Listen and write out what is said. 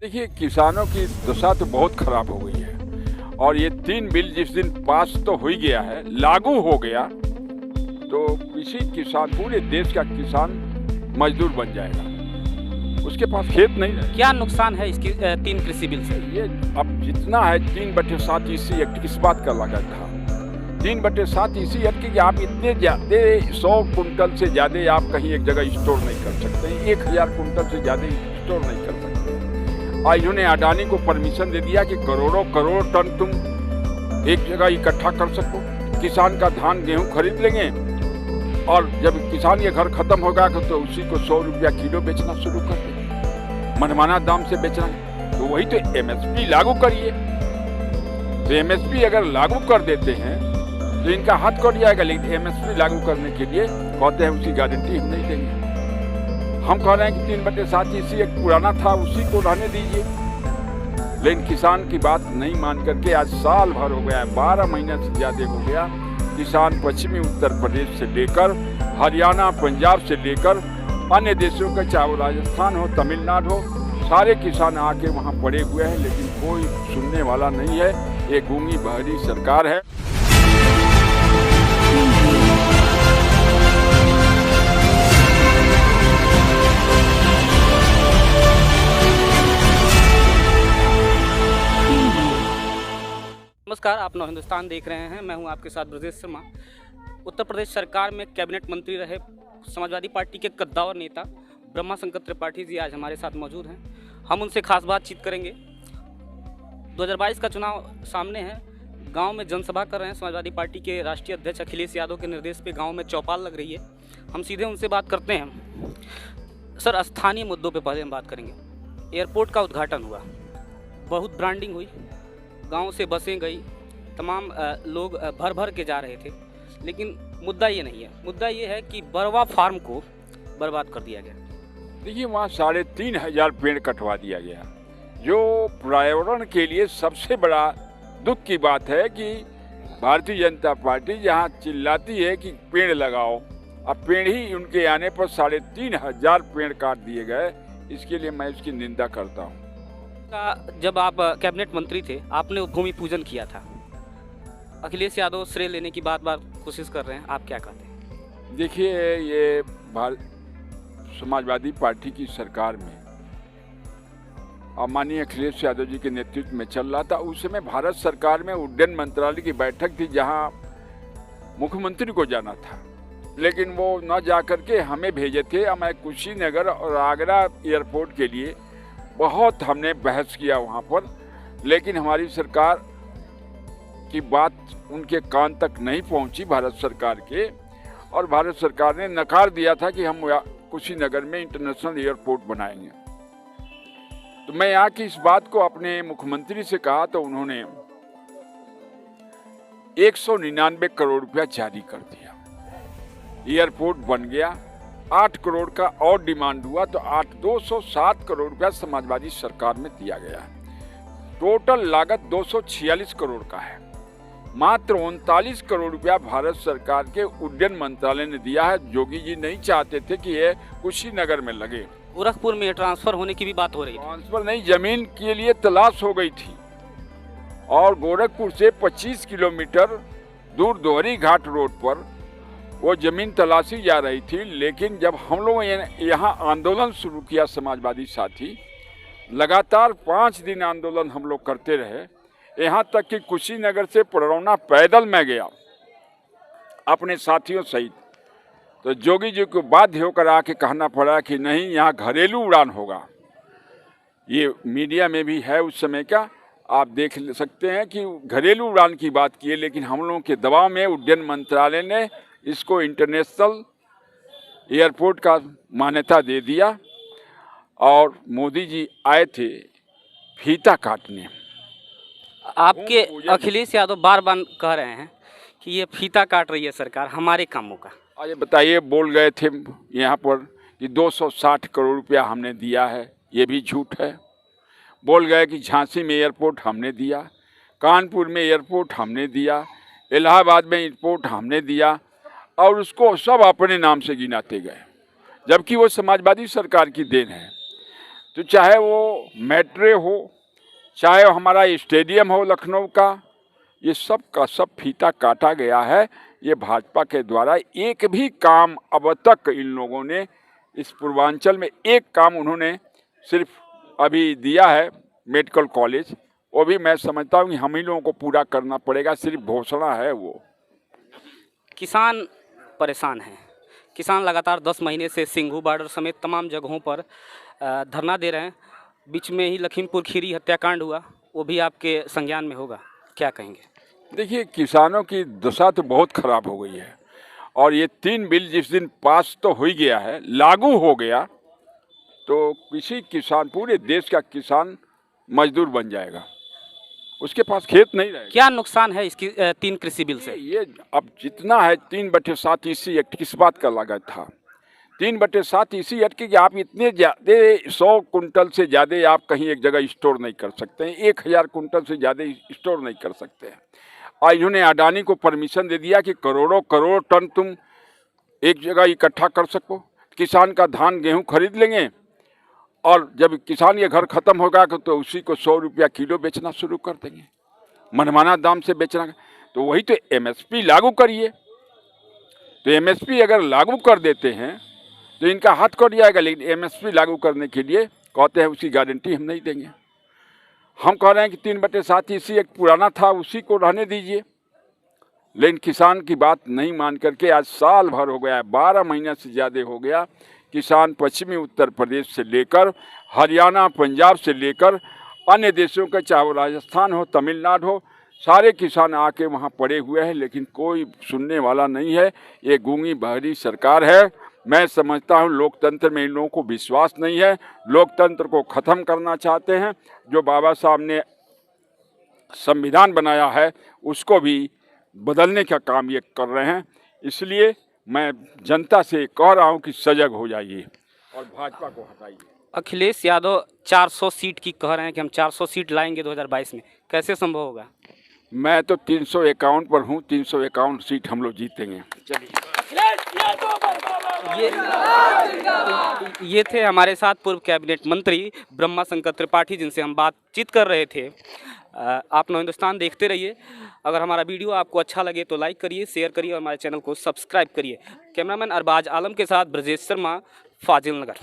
देखिए, किसानों की दशा तो बहुत खराब हो गई है और ये 3 बिल जिस दिन पास तो हो ही गया है, लागू हो गया तो किसी किसान, पूरे देश का किसान मजदूर बन जाएगा। उसके पास खेत नहीं है। क्या नुकसान है इसकी 3 कृषि बिल से? ये अब जितना है 3/7 इसी एक्ट किस बात का लगा था। 3/7 इसी एक्ट कि आप इतने ज्यादा 100 कुंटल से ज्यादा आप कहीं एक जगह स्टोर नहीं कर सकते, 1000 कुंटल से ज्यादा स्टोर नहीं कर सकते। और इन्होंने अडानी को परमिशन दे दिया कि करोड़ों करोड़ टन तुम एक जगह इकट्ठा कर सको। किसान का धान गेहूं खरीद लेंगे और जब किसान ये घर खत्म होगा तो उसी को 100 रुपया किलो बेचना शुरू कर देंगे, मनमाना दाम से बेचना। तो वही तो एमएसपी लागू करिए। तो एमएसपी अगर लागू कर देते हैं तो इनका हाथ कट जाएगा, लेकिन एमएसपी लागू करने के लिए कहते हैं उसकी गारंटी हम नहीं देंगे। हम कह रहे हैं कि 3/7 इसी एक पुराना था, उसी को रहने दीजिए। लेकिन किसान की बात नहीं मान करके आज साल भर हो गया है, 12 महीने से ज्यादा हो गया। किसान पश्चिमी उत्तर प्रदेश से लेकर हरियाणा, पंजाब से लेकर अन्य देशों का, चाहे वो राजस्थान हो, तमिलनाडु हो, सारे किसान आके वहाँ पड़े हुए हैं, लेकिन कोई सुनने वाला नहीं है। ये गूंगी बहरी सरकार है। नमस्कार, आप नव हिंदुस्तान देख रहे हैं। मैं हूं आपके साथ ब्रजेश शर्मा। उत्तर प्रदेश सरकार में कैबिनेट मंत्री रहे समाजवादी पार्टी के कद्दावर नेता ब्रह्मा शंकर त्रिपाठी जी आज हमारे साथ मौजूद हैं। हम उनसे खास बातचीत करेंगे। 2022 का चुनाव सामने है। गांव में जनसभा कर रहे हैं। समाजवादी पार्टी के राष्ट्रीय अध्यक्ष अखिलेश यादव के निर्देश पे गांव में चौपाल लग रही है। हम सीधे उनसे बात करते हैं। सर, स्थानीय मुद्दों पे पहले हम बात करेंगे। एयरपोर्ट का उद्घाटन हुआ, बहुत ब्रांडिंग हुई, गांव से बसें गई, तमाम लोग भर भर के जा रहे थे। लेकिन मुद्दा ये नहीं है। मुद्दा ये है कि बरवा फार्म को बर्बाद कर दिया गया। देखिए, वहाँ 3500 पेड़ कटवा दिया गया, जो पर्यावरण के लिए सबसे बड़ा दुख की बात है कि भारतीय जनता पार्टी जहाँ चिल्लाती है कि पेड़ लगाओ, अब पेड़ ही उनके आने पर 3500 पेड़ काट दिए गए। इसके लिए मैं उसकी निंदा करता हूँ। जब आप कैबिनेट मंत्री थे, आपने भूमि पूजन किया था। अखिलेश यादव श्रेय लेने की बार बार कोशिश कर रहे हैं, आप क्या कहते हैं? देखिए, ये समाजवादी पार्टी की सरकार में और माननीय अखिलेश यादव जी के नेतृत्व में चल रहा था। उस समय भारत सरकार में उड्डयन मंत्रालय की बैठक थी, जहां मुख्यमंत्री को जाना था, लेकिन वो न जा करके हमें भेजे थे। मैं कुशीनगर और आगरा एयरपोर्ट के लिए बहुत हमने बहस किया वहाँ पर, लेकिन हमारी सरकार की बात उनके कान तक नहीं पहुँची, भारत सरकार के। और भारत सरकार ने नकार दिया था कि हम कुशीनगर में इंटरनेशनल एयरपोर्ट बनाएंगे। तो मैं यहाँ की इस बात को अपने मुख्यमंत्री से कहा तो उन्होंने 199 करोड़ रुपया जारी कर दिया। एयरपोर्ट बन गया। 8 करोड़ का और डिमांड हुआ तो 207 करोड़ रुपया समाजवादी सरकार में दिया गया है। टोटल लागत 246 करोड़ का है। मात्र 39 करोड़ रुपया भारत सरकार के उड्डयन मंत्रालय ने दिया है। जोगी जी नहीं चाहते थे कि ये कुशीनगर में लगे। गोरखपुर में ट्रांसफर होने की भी बात हो रही है। ट्रांसफर नहीं, जमीन के लिए तलाश हो गई थी और गोरखपुर से 25 किलोमीटर दूर दोहरी घाट रोड पर वो जमीन तलाशी जा रही थी। लेकिन जब हम लोग यहाँ आंदोलन शुरू किया, समाजवादी साथी लगातार 5 दिन आंदोलन हम लोग करते रहे, यहाँ तक कि कुशीनगर से पड़रौना पैदल मैं गया अपने साथियों सहित। तो जोगी जी को बाध्य होकर आके कहना पड़ा कि नहीं, यहाँ घरेलू उड़ान होगा। ये मीडिया में भी है उस समय का, आप देख सकते हैं कि घरेलू उड़ान की बात की है, लेकिन हम लोगों के दबाव में उड्डयन मंत्रालय ने इसको इंटरनेशनल एयरपोर्ट का मान्यता दे दिया। और मोदी जी आए थे फीता काटने। आपके अखिलेश यादव बार बार कह रहे हैं कि ये फीता काट रही है सरकार हमारे कामों का। ये बताइए, बोल गए थे यहाँ पर कि 260 करोड़ रुपया हमने दिया है, ये भी झूठ है। बोल गए कि झांसी में एयरपोर्ट हमने दिया, कानपुर में एयरपोर्ट हमने दिया, इलाहाबाद में एयरपोर्ट हमने दिया, और उसको सब अपने नाम से गिनाते गए, जबकि वो समाजवादी सरकार की देन है। तो चाहे वो मेट्रो हो, चाहे हमारा स्टेडियम हो लखनऊ का, ये सब का सब फीता काटा गया है। ये भाजपा के द्वारा एक भी काम अब तक इन लोगों ने इस पूर्वांचल में एक काम उन्होंने सिर्फ अभी दिया है, मेडिकल कॉलेज, वो भी मैं समझता हूँ कि हम ही लोगों को पूरा करना पड़ेगा, सिर्फ घोषणा है वो। किसान परेशान हैं। किसान लगातार 10 महीने से सिंघू बॉर्डर समेत तमाम जगहों पर धरना दे रहे हैं। बीच में ही लखीमपुर खीरी हत्याकांड हुआ, वो भी आपके संज्ञान में होगा, क्या कहेंगे? देखिए, किसानों की दशा तो बहुत खराब हो गई है और ये 3 बिल जिस दिन पास तो हो ही गया है, लागू हो गया, तो किसी किसान, पूरे देश का किसान मजदूर बन जाएगा, उसके पास खेत नहीं रहेगा। क्या नुकसान है इसकी 3 कृषि बिल से? ये अब जितना है 3/7 इसी एक्ट किस बात का लागत था? 3/7 इसी एक्ट की कि आप इतने ज़्यादा 100 कुंटल से ज़्यादा आप कहीं एक जगह स्टोर नहीं कर सकते हैं, 1000 कुंटल से ज़्यादा स्टोर नहीं कर सकते हैं। और इन्होंने अडानी को परमिशन दे दिया कि करोड़ों करोड़ टन तुम एक जगह इकट्ठा कर सको। किसान का धान गेहूँ खरीद लेंगे और जब किसान ये घर खत्म होगा तो उसी को 100 रुपया किलो बेचना शुरू कर देंगे, मनमाना दाम से बेचना। तो वही तो MSP लागू करिए। तो MSP अगर लागू कर देते हैं तो इनका हाथ कट जाएगा, लेकिन MSP लागू करने के लिए कहते हैं उसकी गारंटी हम नहीं देंगे। हम कह रहे हैं कि 3/7 इसी एक पुराना था, उसी को रहने दीजिए। लेकिन किसान की बात नहीं मान करके आज साल भर हो गया है, 12 महीना से ज़्यादा हो गया, किसान पश्चिमी उत्तर प्रदेश से लेकर हरियाणा, पंजाब से लेकर अन्य देशों के, चाहे वो राजस्थान हो, तमिलनाडु हो, सारे किसान आके वहाँ पड़े हुए हैं, लेकिन कोई सुनने वाला नहीं है। ये गूंगी बहरी सरकार है। मैं समझता हूँ लोकतंत्र में इन लोगों को विश्वास नहीं है, लोकतंत्र को ख़त्म करना चाहते हैं। जो बाबा साहब ने संविधान बनाया है उसको भी बदलने का काम ये कर रहे हैं। इसलिए मैं जनता से कह रहा हूँ कि सजग हो जाइए और भाजपा को हटाइए। अखिलेश यादव 400 सीट की कह रहे हैं कि हम 400 सीट लाएंगे 2022 में, कैसे संभव होगा? मैं तो 351 पर हूँ, 351 सीट हम लोग जीतेंगे। चलिए, ये थे हमारे साथ पूर्व कैबिनेट मंत्री ब्रह्मा शंकर त्रिपाठी, जिनसे हम बातचीत कर रहे थे। आप नव हिंदुस्तान देखते रहिए। अगर हमारा वीडियो आपको अच्छा लगे तो लाइक करिए, शेयर करिए और हमारे चैनल को सब्सक्राइब करिए। कैमरामैन अरबाज आलम के साथ ब्रजेश शर्मा, फाजिल नगर।